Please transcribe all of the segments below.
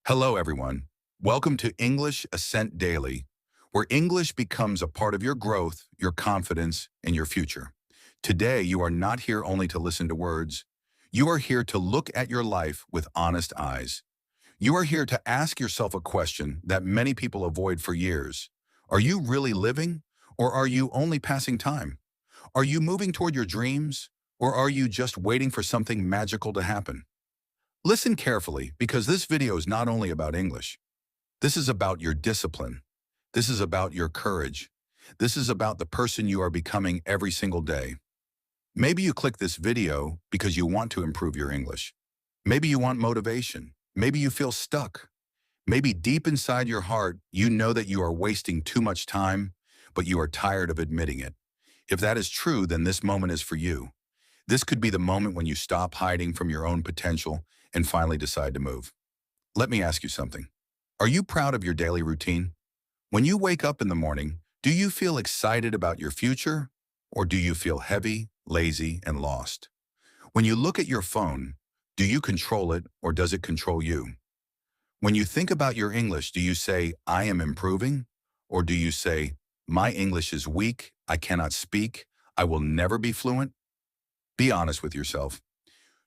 Hello, everyone. Welcome to English Ascent Daily, where English becomes a part of your growth, your confidence, and your future. Today, you are not here only to listen to words. You are here to look at your life with honest eyes. You are here to ask yourself a question that many people avoid for years. Are you really living, or are you only passing time? Are you moving toward your dreams, or are you just waiting for something magical to happen? Listen carefully because this video is not only about English. This is about your discipline. This is about your courage. This is about the person you are becoming every single day. Maybe you click this video because you want to improve your English. Maybe you want motivation. Maybe you feel stuck. Maybe deep inside your heart, you know that you are wasting too much time, but you are tired of admitting it. If that is true, then this moment is for you. This could be the moment when you stop hiding from your own potential and finally decide to move. Let me ask you something. Are you proud of your daily routine? When you wake up in the morning, do you feel excited about your future, or do you feel heavy, lazy, and lost? When you look at your phone, do you control it or does it control you? When you think about your English, do you say, I am improving? Or do you say, my English is weak, I cannot speak, I will never be fluent? Be honest with yourself.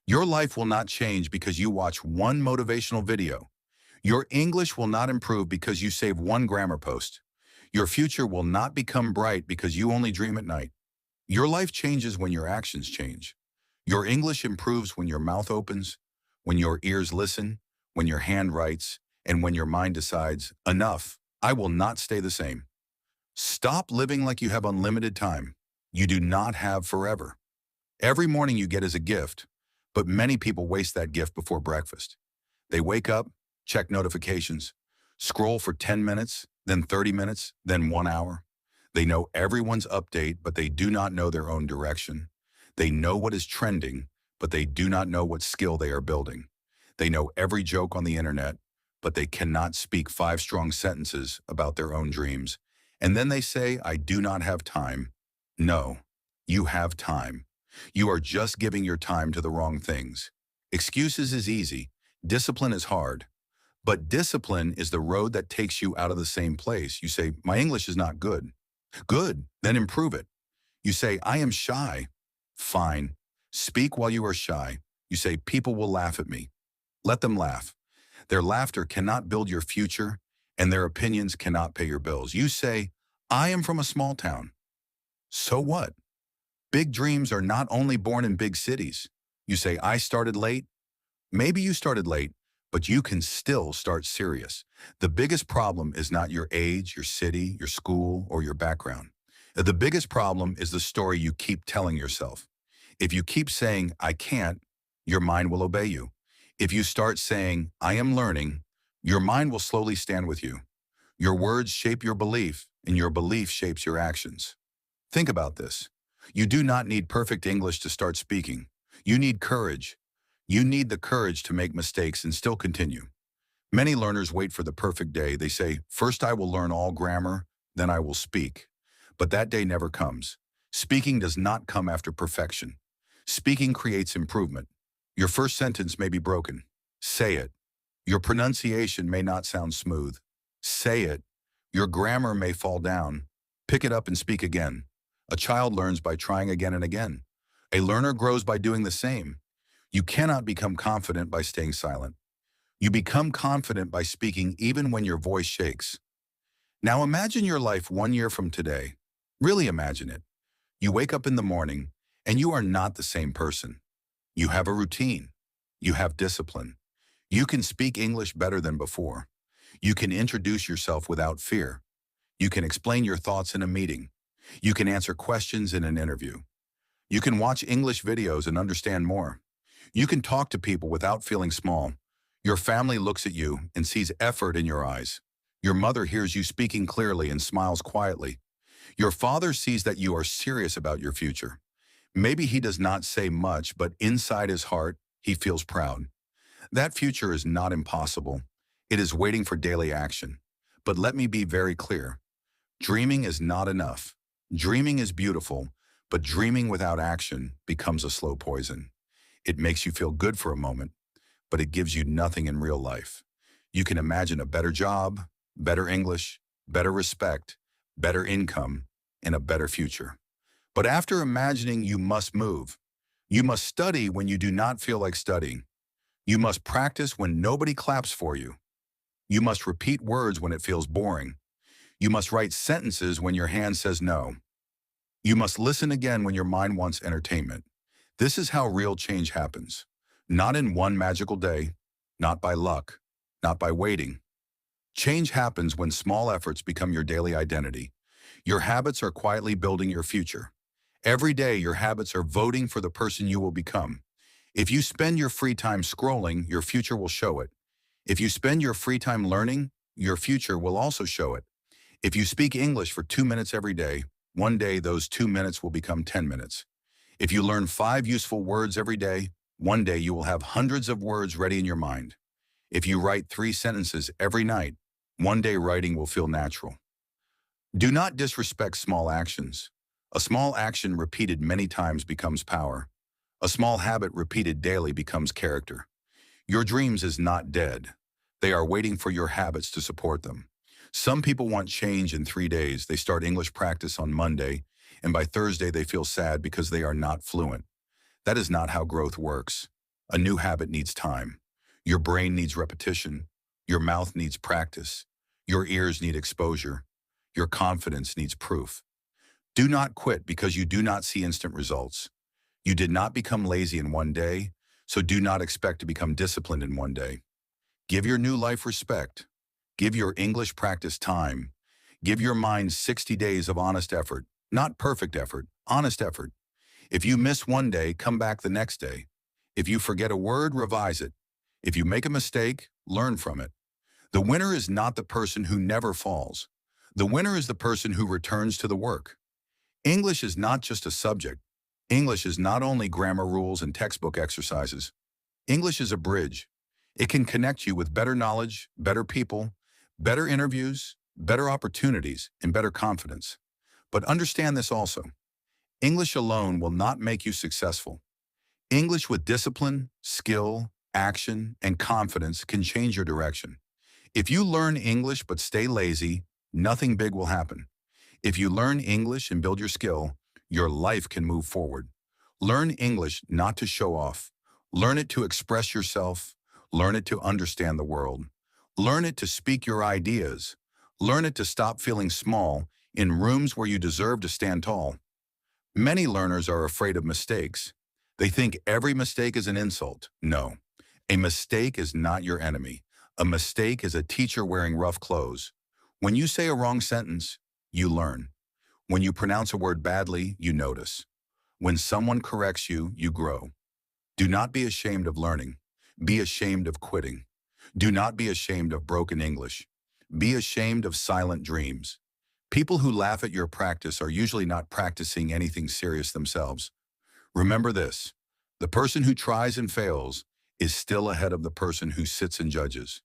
Your life will not change because you watch one motivational video. Your English will not improve because you save one grammar post. Your future will not become bright because you only dream at night. Your life changes when your actions change. Your English improves when your mouth opens, when your ears listen, when your hand writes, and when your mind decides, enough, I will not stay the same. Stop living like you have unlimited time. You do not have forever. Every morning you get is a gift, but many people waste that gift before breakfast. They wake up, check notifications, scroll for 10 minutes, then 30 minutes, then 1 hour. They know everyone's update, but they do not know their own direction. They know what is trending, but they do not know what skill they are building. They know every joke on the internet, but they cannot speak 5 strong sentences about their own dreams. And then they say, I do not have time. No, you have time. You are just giving your time to the wrong things. Excuses is easy. Discipline is hard. But discipline is the road that takes you out of the same place. You say, my English is not good. Good, then improve it. You say, I am shy. Fine. Speak while you are shy. You say, people will laugh at me. Let them laugh. Their laughter cannot build your future, and their opinions cannot pay your bills. You say, I am from a small town. So what? Big dreams are not only born in big cities. You say, I started late. Maybe you started late, but you can still start serious. The biggest problem is not your age, your city, your school, or your background. The biggest problem is the story you keep telling yourself. If you keep saying, I can't, your mind will obey you. If you start saying, I am learning, your mind will slowly stand with you. Your words shape your belief, and your belief shapes your actions. Think about this. You do not need perfect English to start speaking. You need courage. You need the courage to make mistakes and still continue. Many learners wait for the perfect day. They say, first I will learn all grammar, then I will speak. But that day never comes. Speaking does not come after perfection. Speaking creates improvement. Your first sentence may be broken. Say it. Your pronunciation may not sound smooth. Say it. Your grammar may fall down. Pick it up and speak again. A child learns by trying again and again. A learner grows by doing the same. You cannot become confident by staying silent. You become confident by speaking even when your voice shakes. Now imagine your life 1 year from today. Really imagine it. You wake up in the morning and you are not the same person. You have a routine. You have discipline. You can speak English better than before. You can introduce yourself without fear. You can explain your thoughts in a meeting. You can answer questions in an interview. You can watch English videos and understand more. You can talk to people without feeling small. Your family looks at you and sees effort in your eyes. Your mother hears you speaking clearly and smiles quietly. Your father sees that you are serious about your future. Maybe he does not say much, but inside his heart, he feels proud. That future is not impossible. It is waiting for daily action. But let me be very clear. Dreaming is not enough. Dreaming is beautiful, but dreaming without action becomes a slow poison. It makes you feel good for a moment, but it gives you nothing in real life. You can imagine a better job, better English, better respect, better income, and a better future. But after imagining, you must move. You must study when you do not feel like studying. You must practice when nobody claps for you. You must repeat words when it feels boring. You must write sentences when your hand says no. You must listen again when your mind wants entertainment. This is how real change happens. Not in one magical day, not by luck, not by waiting. Change happens when small efforts become your daily identity. Your habits are quietly building your future. Every day, your habits are voting for the person you will become. If you spend your free time scrolling, your future will show it. If you spend your free time learning, your future will also show it. If you speak English for 2 minutes every day, one day those 2 minutes will become 10 minutes. If you learn 5 useful words every day, one day you will have hundreds of words ready in your mind. If you write 3 sentences every night, one day writing will feel natural. Do not disrespect small actions. A small action repeated many times becomes power. A small habit repeated daily becomes character. Your dreams is not dead. They are waiting for your habits to support them. Some people want change in 3 days. They start English practice on Monday, and by Thursday they feel sad because they are not fluent. That is not how growth works. A new habit needs time. Your brain needs repetition. Your mouth needs practice. Your ears need exposure. Your confidence needs proof. Do not quit because you do not see instant results. You did not become lazy in one day, so do not expect to become disciplined in one day. Give your new life respect. Give your English practice time. Give your mind 60 days of honest effort, not perfect effort, honest effort. If you miss one day, come back the next day. If you forget a word, revise it. If you make a mistake, learn from it. The winner is not the person who never falls. The winner is the person who returns to the work. English is not just a subject. English is not only grammar rules and textbook exercises. English is a bridge. It can connect you with better knowledge, better people, better interviews, better opportunities, and better confidence. But understand this also. English alone will not make you successful. English with discipline, skill, action, and confidence can change your direction. If you learn English but stay lazy, nothing big will happen. If you learn English and build your skill, your life can move forward. Learn English not to show off. Learn it to express yourself. Learn it to understand the world. Learn it to speak your ideas. Learn it to stop feeling small in rooms where you deserve to stand tall. Many learners are afraid of mistakes. They think every mistake is an insult. No, a mistake is not your enemy. A mistake is a teacher wearing rough clothes. When you say a wrong sentence, you learn. When you pronounce a word badly, you notice. When someone corrects you, you grow. Do not be ashamed of learning. Be ashamed of quitting. Do not be ashamed of broken English. Be ashamed of silent dreams. People who laugh at your practice are usually not practicing anything serious themselves. Remember this, the person who tries and fails is still ahead of the person who sits and judges.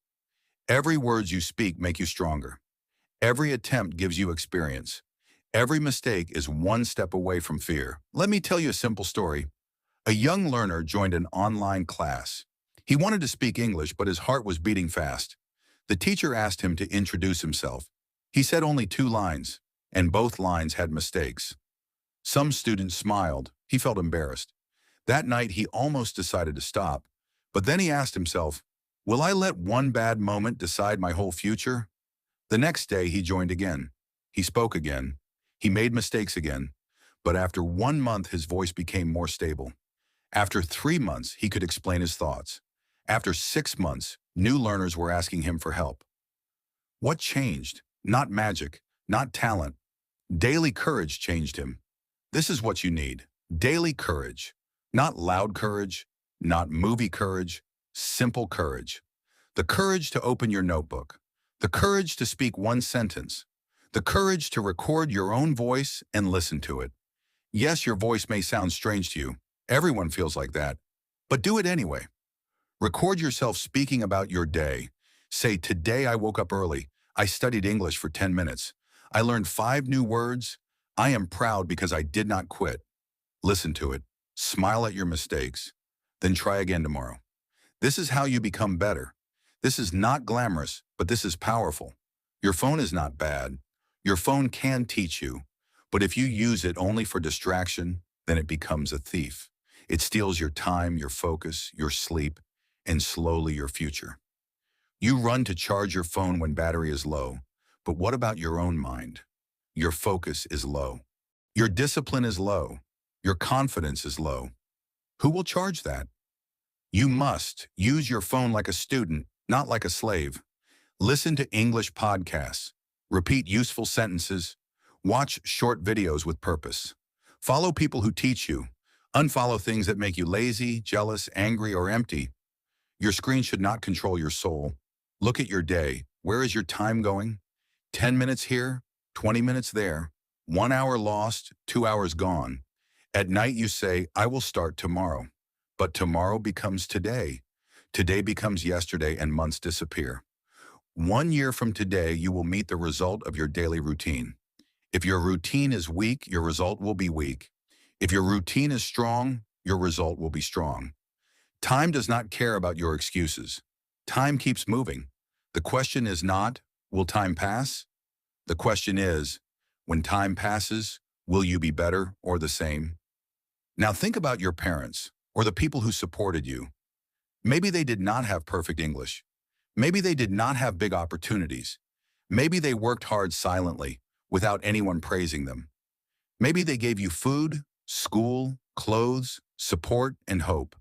Every word you speak make you stronger. Every attempt gives you experience. Every mistake is one step away from fear. Let me tell you a simple story. A young learner joined an online class. He wanted to speak English, but his heart was beating fast. The teacher asked him to introduce himself. He said only 2 lines, and both lines had mistakes. Some students smiled. He felt embarrassed. That night, he almost decided to stop. But then he asked himself, will I let one bad moment decide my whole future? The next day, he joined again. He spoke again. He made mistakes again. But after 1 month, his voice became more stable. After 3 months, he could explain his thoughts. After 6 months, new learners were asking him for help. What changed? Not magic, not talent. Daily courage changed him. This is what you need. Daily courage. Not loud courage, not movie courage, simple courage. The courage to open your notebook. The courage to speak one sentence. The courage to record your own voice and listen to it. Yes, your voice may sound strange to you. Everyone feels like that. But do it anyway. Record yourself speaking about your day. Say, today I woke up early. I studied English for 10 minutes. I learned 5 new words. I am proud because I did not quit. Listen to it. Smile at your mistakes. Then try again tomorrow. This is how you become better. This is not glamorous, but this is powerful. Your phone is not bad. Your phone can teach you, but if you use it only for distraction, then it becomes a thief. It steals your time, your focus, your sleep, and slowly your future. You run to charge your phone when battery is low, but what about your own mind? Your focus is low. Your discipline is low. Your confidence is low. Who will charge that? You must use your phone like a student, not like a slave. Listen to English podcasts. Repeat useful sentences. Watch short videos with purpose. Follow people who teach you. Unfollow things that make you lazy, jealous, angry, or empty. Your screen should not control your soul. Look at your day. Where is your time going? 10 minutes here, 20 minutes there, 1 hour lost, 2 hours gone. At night you say, I will start tomorrow. But tomorrow becomes today. Today becomes yesterday and months disappear. 1 year from today, you will meet the result of your daily routine. If your routine is weak, your result will be weak. If your routine is strong, your result will be strong. Time does not care about your excuses. Time keeps moving. The question is not, will time pass? The question is, when time passes, will you be better or the same? Now think about your parents or the people who supported you. Maybe they did not have perfect English. Maybe they did not have big opportunities. Maybe they worked hard silently without anyone praising them. Maybe they gave you food, school, clothes, support, and hope.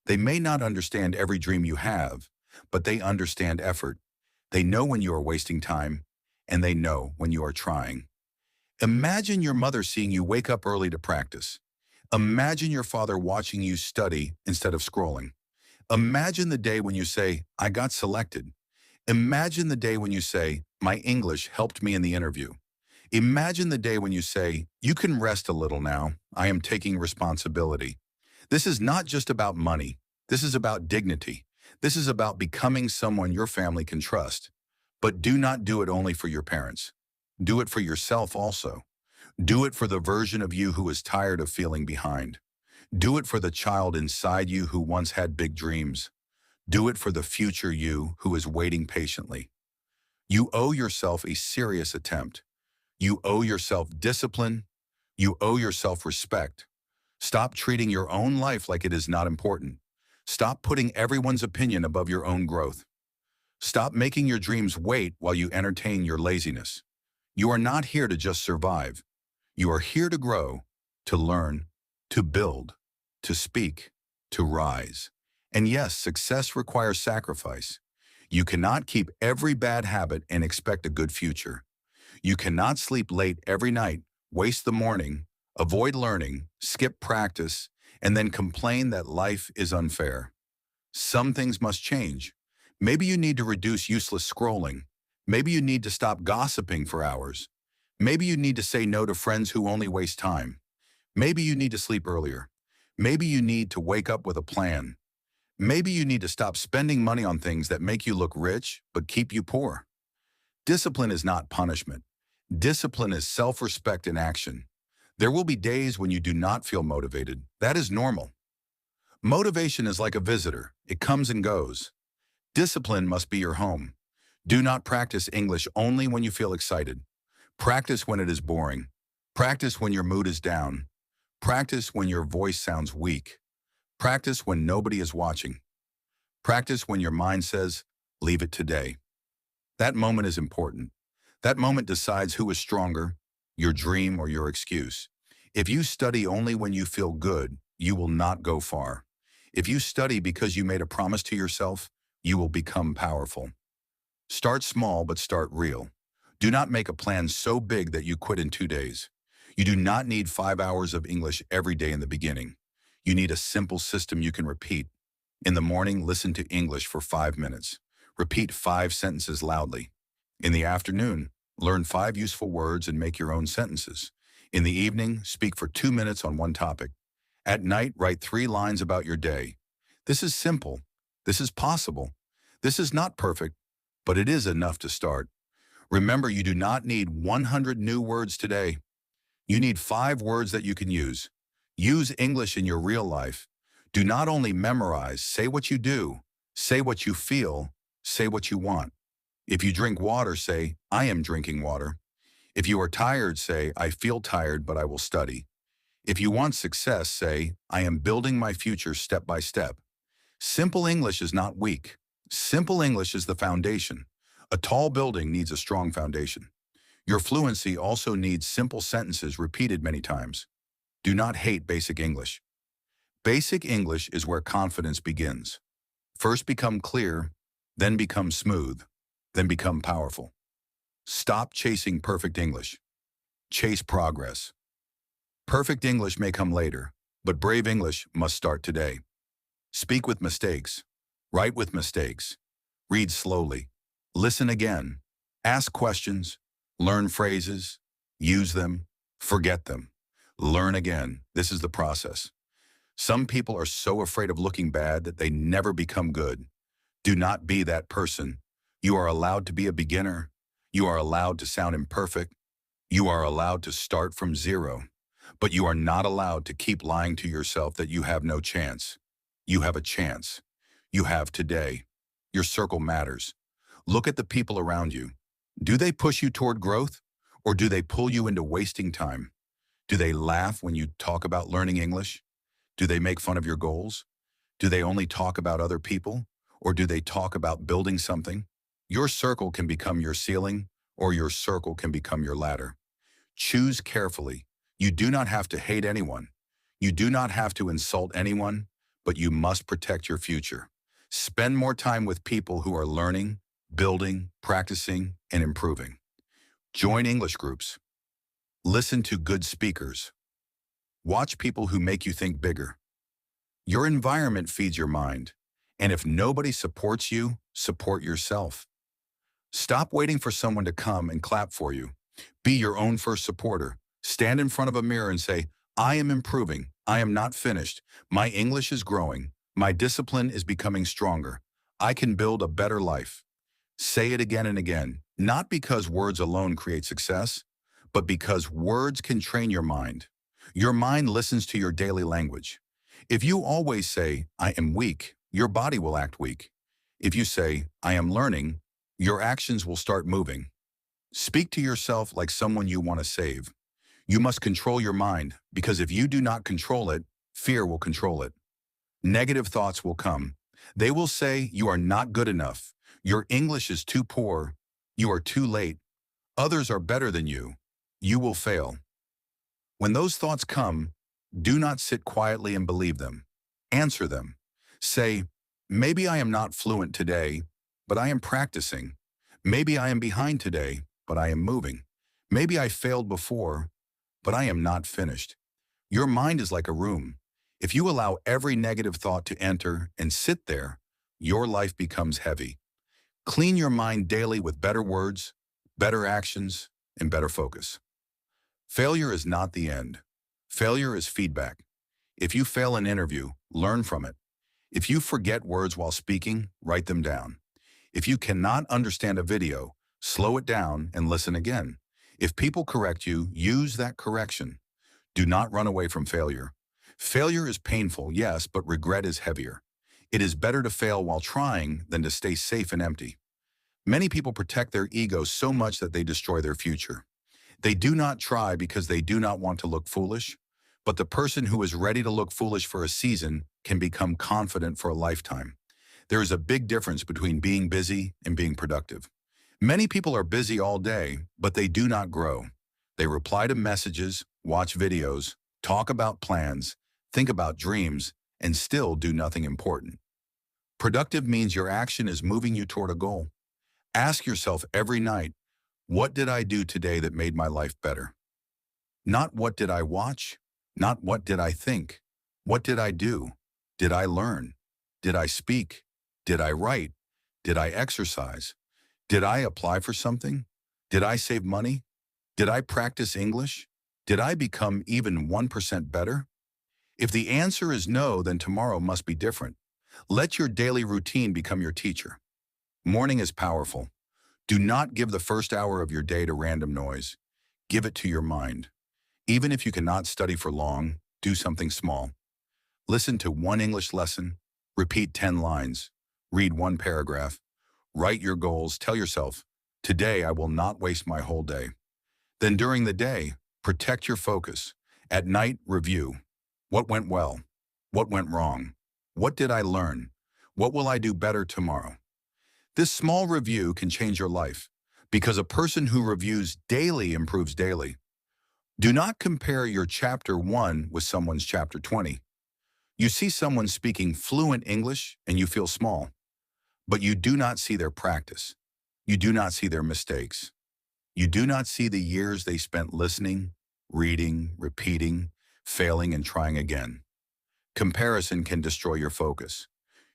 They may not understand every dream you have, but they understand effort. They know when you are wasting time, and they know when you are trying. Imagine your mother seeing you wake up early to practice. Imagine your father watching you study instead of scrolling. Imagine the day when you say, I got selected. Imagine the day when you say, my English helped me in the interview. Imagine the day when you say, you can rest a little now. I am taking responsibility. This is not just about money. This is about dignity. This is about becoming someone your family can trust. But do not do it only for your parents. Do it for yourself also. Do it for the version of you who is tired of feeling behind. Do it for the child inside you who once had big dreams. Do it for the future you who is waiting patiently. You owe yourself a serious attempt. You owe yourself discipline. You owe yourself respect. Stop treating your own life like it is not important. Stop putting everyone's opinion above your own growth. Stop making your dreams wait while you entertain your laziness. You are not here to just survive. You are here to grow, to learn, to build, to speak, to rise. And yes, success requires sacrifice. You cannot keep every bad habit and expect a good future. You cannot sleep late every night, waste the morning, avoid learning, skip practice, and then complain that life is unfair. Some things must change. Maybe you need to reduce useless scrolling. Maybe you need to stop gossiping for hours. Maybe you need to say no to friends who only waste time. Maybe you need to sleep earlier. Maybe you need to wake up with a plan. Maybe you need to stop spending money on things that make you look rich but keep you poor. Discipline is not punishment. Discipline is self-respect in action. There will be days when you do not feel motivated. That is normal. Motivation is like a visitor. It comes and goes. Discipline must be your home. Do not practice English only when you feel excited. Practice when it is boring. Practice when your mood is down. Practice when your voice sounds weak. Practice when nobody is watching. Practice when your mind says, leave it today. That moment is important. That moment decides who is stronger, your dream or your excuse. If you study only when you feel good, you will not go far. If you study because you made a promise to yourself, you will become powerful. Start small, but start real. Do not make a plan so big that you quit in 2 days. You do not need 5 hours of English every day in the beginning. You need a simple system you can repeat. In the morning, listen to English for 5 minutes. Repeat 5 sentences loudly. In the afternoon, learn 5 useful words and make your own sentences. In the evening, speak for 2 minutes on one topic. At night, write 3 lines about your day. This is simple. This is possible. This is not perfect, but it is enough to start. Remember, you do not need 100 new words today. You need 5 words that you can use. Use English in your real life. Do not only memorize, say what you do, say what you feel, say what you want. If you drink water, say, I am drinking water. If you are tired, say, I feel tired, but I will study. If you want success, say, I am building my future step by step. Simple English is not weak. Simple English is the foundation. A tall building needs a strong foundation. Your fluency also needs simple sentences repeated many times. Do not hate basic English. Basic English is where confidence begins. First become clear, then become smooth, then become powerful. Stop chasing perfect English. Chase progress. Perfect English may come later, but brave English must start today. Speak with mistakes. Write with mistakes. Read slowly. Listen again. Ask questions. Learn phrases. Use them. Forget them. Learn again. This is the process. Some people are so afraid of looking bad that they never become good. Do not be that person. You are allowed to be a beginner. You are allowed to sound imperfect. You are allowed to start from zero. But you are not allowed to keep lying to yourself that you have no chance. You have a chance. You have today. Your circle matters. Look at the people around you. Do they push you toward growth, or do they pull you into wasting time? Do they laugh when you talk about learning English? Do they make fun of your goals? Do they only talk about other people, or do they talk about building something? Your circle can become your ceiling, or your circle can become your ladder. Choose carefully. You do not have to hate anyone. You do not have to insult anyone, but you must protect your future. Spend more time with people who are learning, building, practicing, and improving. Join English groups. Listen to good speakers. Watch people who make you think bigger. Your environment feeds your mind, and if nobody supports you, support yourself. Stop waiting for someone to come and clap for you. Be your own first supporter. Stand in front of a mirror and say, I am improving. I am not finished. My English is growing. My discipline is becoming stronger. I can build a better life. Say it again and again, not because words alone create success, but because words can train your mind. Your mind listens to your daily language. If you always say, I am weak, your body will act weak. If you say, I am learning, your actions will start moving. Speak to yourself like someone you want to save. You must control your mind, because if you do not control it, fear will control it. Negative thoughts will come. They will say you are not good enough. Your English is too poor. You are too late. Others are better than you. You will fail. When those thoughts come, do not sit quietly and believe them. Answer them. Say, maybe I am not fluent today, but I am practicing. Maybe I am behind today, but I am moving. Maybe I failed before, but I am not finished. Your mind is like a room. If you allow every negative thought to enter and sit there, your life becomes heavy. Clean your mind daily with better words, better actions, and better focus. Failure is not the end. Failure is feedback. If you fail an interview, learn from it. If you forget words while speaking, write them down. If you cannot understand a video, slow it down and listen again. If people correct you, use that correction. Do not run away from failure. Failure is painful, yes, but regret is heavier. It is better to fail while trying than to stay safe and empty. Many people protect their ego so much that they destroy their future. They do not try because they do not want to look foolish, but the person who is ready to look foolish for a season can become confident for a lifetime. There is a big difference between being busy and being productive. Many people are busy all day, but they do not grow. They reply to messages, watch videos, talk about plans, think about dreams, and still do nothing important. Productive means your action is moving you toward a goal. Ask yourself every night, what did I do today that made my life better? Not what did I watch, not what did I think. What did I do? Did I learn? Did I speak? Did I write? Did I exercise? Did I apply for something? Did I save money? Did I practice English? Did I become even 1% better? If the answer is no, then tomorrow must be different. Let your daily routine become your teacher. Morning is powerful. Do not give the first hour of your day to random noise. Give it to your mind. Even if you cannot study for long, do something small. Listen to one English lesson, repeat 10 lines, read one paragraph, Write your goals. Tell yourself, today I will not waste my whole day. Then during the day, protect your focus. At night, review. What went well? What went wrong? What did I learn? What will I do better tomorrow? This small review can change your life because a person who reviews daily improves daily. Do not compare your chapter 1 with someone's chapter 20. You see someone speaking fluent English and you feel small, but you do not see their practice. You do not see their mistakes. You do not see the years they spent listening, reading, repeating, failing, and trying again. Comparison can destroy your focus.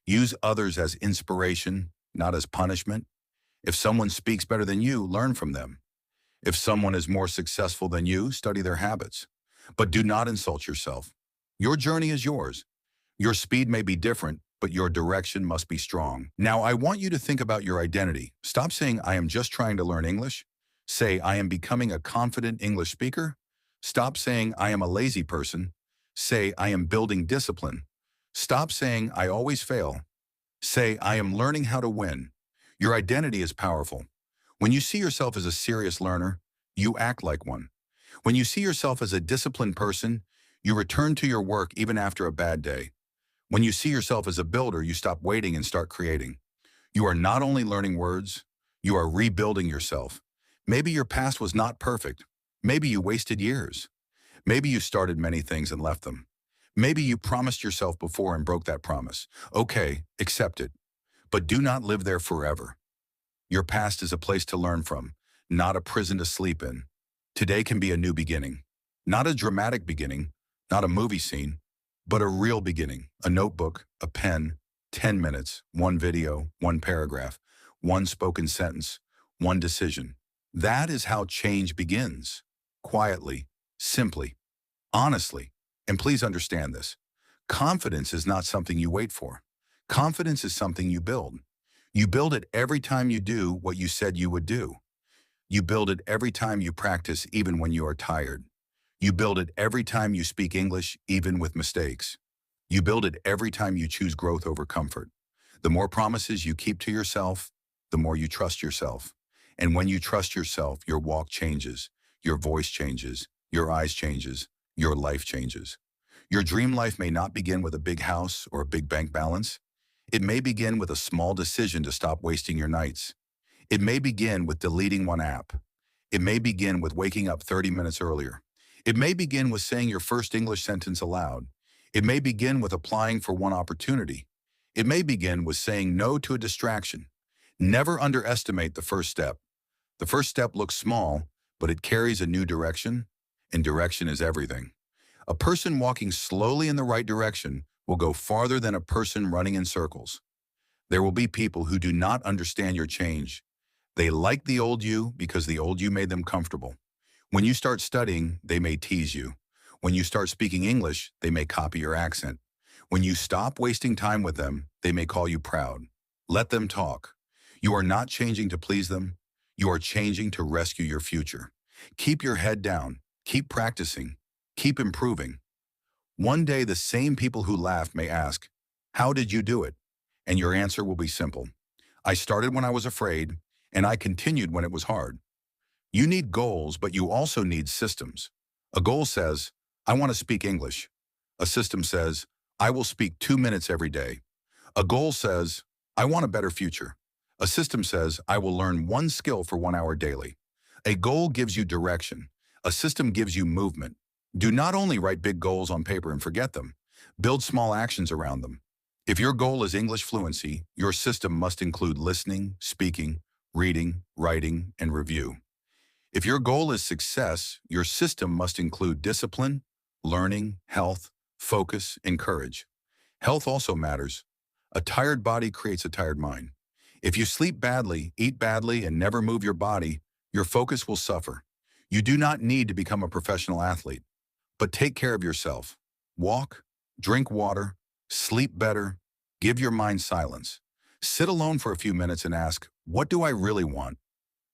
Use others as inspiration, not as punishment. If someone speaks better than you, learn from them. If someone is more successful than you, study their habits. But do not insult yourself. Your journey is yours. Your speed may be different, but your direction must be strong. Now, I want you to think about your identity. Stop saying, I am just trying to learn English. Say, I am becoming a confident English speaker. Stop saying, I am a lazy person. Say, I am building discipline. Stop saying, I always fail. Say, I am learning how to win. Your identity is powerful. When you see yourself as a serious learner, you act like one. When you see yourself as a disciplined person, you return to your work even after a bad day. When you see yourself as a builder, you stop waiting and start creating. You are not only learning words, you are rebuilding yourself. Maybe your past was not perfect. Maybe you wasted years. Maybe you started many things and left them. Maybe you promised yourself before and broke that promise. Okay, accept it. But do not live there forever. Your past is a place to learn from, not a prison to sleep in. Today can be a new beginning. Not a dramatic beginning, not a movie scene, but a real beginning. A notebook, a pen, 10 minutes, one video, one paragraph, one spoken sentence, one decision. That is how change begins. Quietly, simply, honestly. And please understand this. Confidence is not something you wait for. Confidence is something you build. You build it every time you do what you said you would do. You build it every time you practice, even when you are tired. You build it every time you speak English, even with mistakes. You build it every time you choose growth over comfort. The more promises you keep to yourself, the more you trust yourself. And when you trust yourself, your walk changes, your voice changes, your eyes changes, your life changes. Your dream life may not begin with a big house or a big bank balance. It may begin with a small decision to stop wasting your nights. It may begin with deleting one app. It may begin with waking up 30 minutes earlier. It may begin with saying your first English sentence aloud. It may begin with applying for one opportunity. It may begin with saying no to a distraction. Never underestimate the first step. The first step looks small, but it carries a new direction, and direction is everything. A person walking slowly in the right direction will go farther than a person running in circles. There will be people who do not understand your change. They like the old you because the old you made them comfortable. When you start studying, they may tease you. When you start speaking English, they may copy your accent. When you stop wasting time with them, they may call you proud. Let them talk. You are not changing to please them. You are changing to rescue your future. Keep your head down. Keep practicing. Keep improving. One day, the same people who laughed may ask, "How did you do it?" And your answer will be simple. I started when I was afraid, and I continued when it was hard. You need goals, but you also need systems. A goal says, I want to speak English. A system says, I will speak 2 minutes every day. A goal says, I want a better future. A system says, I will learn one skill for 1 hour daily. A goal gives you direction. A system gives you movement. Do not only write big goals on paper and forget them. Build small actions around them. If your goal is English fluency, your system must include listening, speaking, reading, writing, and review. If your goal is success, your system must include discipline, learning, health, focus, and courage. Health also matters. A tired body creates a tired mind. If you sleep badly, eat badly, and never move your body, your focus will suffer. You do not need to become a professional athlete, but take care of yourself. Walk, drink water, sleep better, give your mind silence. Sit alone for a few minutes and ask, what do I really want?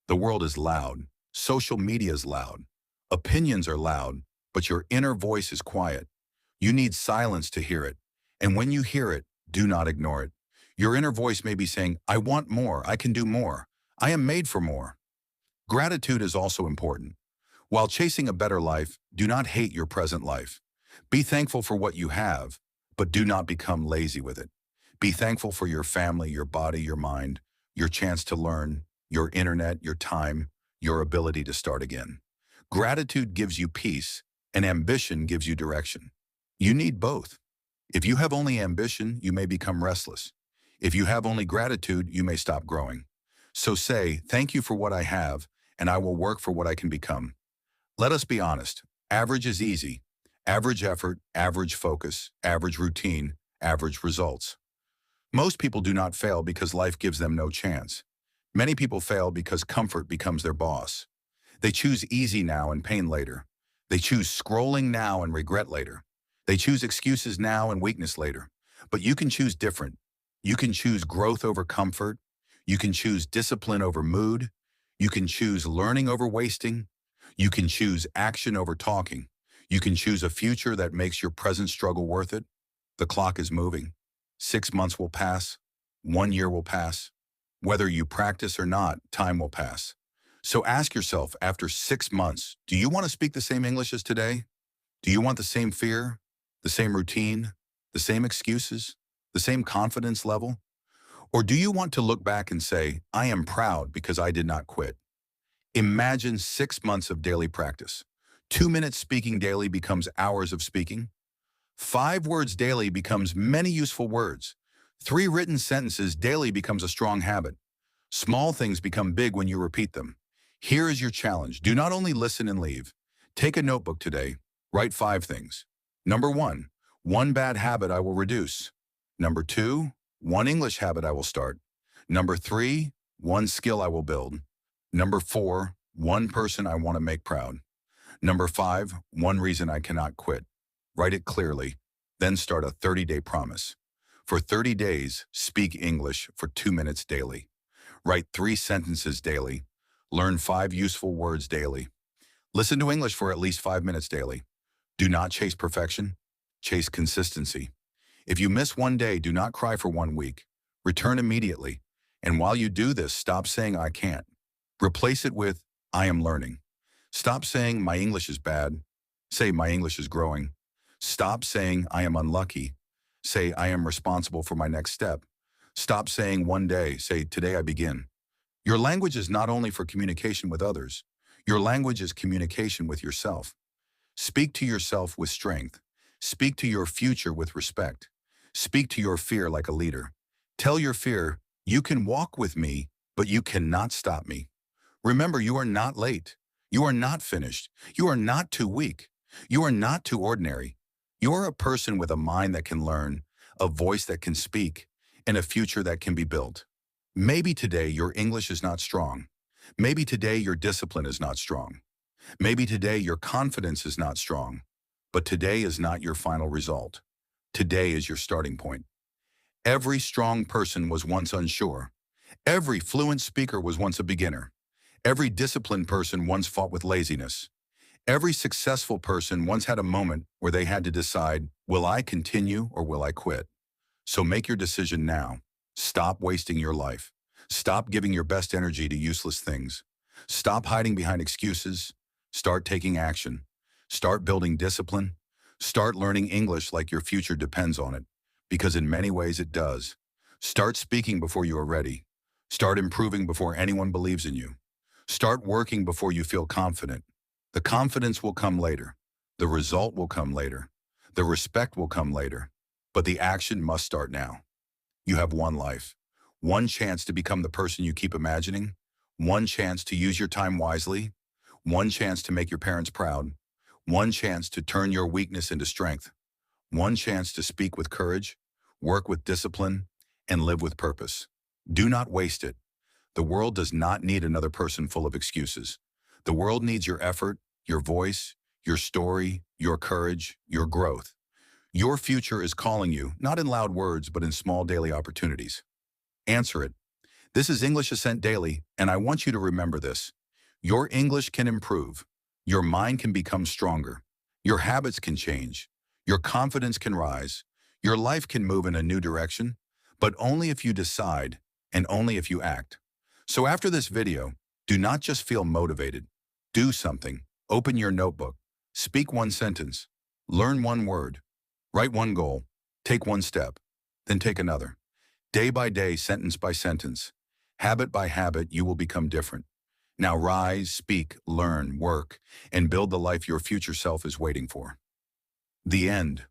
The world is loud. Social media is loud. Opinions are loud, but your inner voice is quiet. You need silence to hear it. And when you hear it, do not ignore it. Your inner voice may be saying, I want more, I can do more, I am made for more. Gratitude is also important. While chasing a better life, do not hate your present life. Be thankful for what you have, but do not become lazy with it. Be thankful for your family, your body, your mind, your chance to learn, your internet, your time, your ability to start again. Gratitude gives you peace, and ambition gives you direction. You need both. If you have only ambition, you may become restless. If you have only gratitude, you may stop growing. So say, thank you for what I have, and I will work for what I can become. Let us be honest. Average is easy. Average effort, average focus, average routine, average results. Most people do not fail because life gives them no chance. Many people fail because comfort becomes their boss. They choose easy now and pain later. They choose scrolling now and regret later. They choose excuses now and weakness later. But you can choose different. You can choose growth over comfort. You can choose discipline over mood. You can choose learning over wasting. You can choose action over talking. You can choose a future that makes your present struggle worth it. The clock is moving. 6 months will pass. 1 year will pass. Whether you practice or not, time will pass. So ask yourself, after 6 months, do you want to speak the same English as today? Do you want the same fear, the same routine, the same excuses, the same confidence level? Or do you want to look back and say, I am proud because I did not quit? Imagine 6 months of daily practice. 2 minutes speaking daily becomes hours of speaking. 5 words daily becomes many useful words. 3 written sentences daily becomes a strong habit. Small things become big when you repeat them. Here is your challenge. Do not only listen and leave. Take a notebook today. Write 5 things. Number 1, one bad habit I will reduce. Number 2, one English habit I will start. Number 3, one skill I will build. Number 4, one person I want to make proud. Number 5, one reason I cannot quit. Write it clearly, then start a 30-day promise. For 30 days, speak English for 2 minutes daily. Write 3 sentences daily. Learn 5 useful words daily. Listen to English for at least 5 minutes daily. Do not chase perfection. Chase consistency. If you miss one day, do not cry for 1 week. Return immediately. And while you do this, stop saying I can't. Replace it with I am learning. Stop saying my English is bad. Say my English is growing. Stop saying I am unlucky. Say I am responsible for my next step. Stop saying one day. Say today I begin. Your language is not only for communication with others. Your language is communication with yourself. Speak to yourself with strength. Speak to your future with respect. Speak to your fear like a leader. Tell your fear, you can walk with me, but you cannot stop me. Remember, you are not late. You are not finished. You are not too weak. You are not too ordinary. You are a person with a mind that can learn, a voice that can speak, and a future that can be built. Maybe today your English is not strong. Maybe today your discipline is not strong. Maybe today your confidence is not strong. But today is not your final result. Today is your starting point. Every strong person was once unsure. Every fluent speaker was once a beginner. Every disciplined person once fought with laziness. Every successful person once had a moment where they had to decide, will I continue or will I quit? So make your decision now. Stop wasting your life. Stop giving your best energy to useless things. Stop hiding behind excuses. Start taking action. Start building discipline. Start learning English like your future depends on it, because in many ways it does. Start speaking before you are ready. Start improving before anyone believes in you. Start working before you feel confident. The confidence will come later. The result will come later. The respect will come later. But the action must start now. You have one life, one chance to become the person you keep imagining, one chance to use your time wisely, one chance to make your parents proud, one chance to turn your weakness into strength, one chance to speak with courage, work with discipline, and live with purpose. Do not waste it. The world does not need another person full of excuses. The world needs your effort, your voice, your story, your courage, your growth. Your future is calling you, not in loud words, but in small daily opportunities. Answer it. This is English Ascent Daily, and I want you to remember this. Your English can improve. Your mind can become stronger. Your habits can change. Your confidence can rise. Your life can move in a new direction. but only if you decide and only if you act. So after this video, do not just feel motivated. Do something. Open your notebook. Speak one sentence. Learn one word. Write one goal. Take one step. Then take another. Day by day, sentence by sentence. Habit by habit, you will become different. Now rise, speak, learn, work, and build the life your future self is waiting for. The end.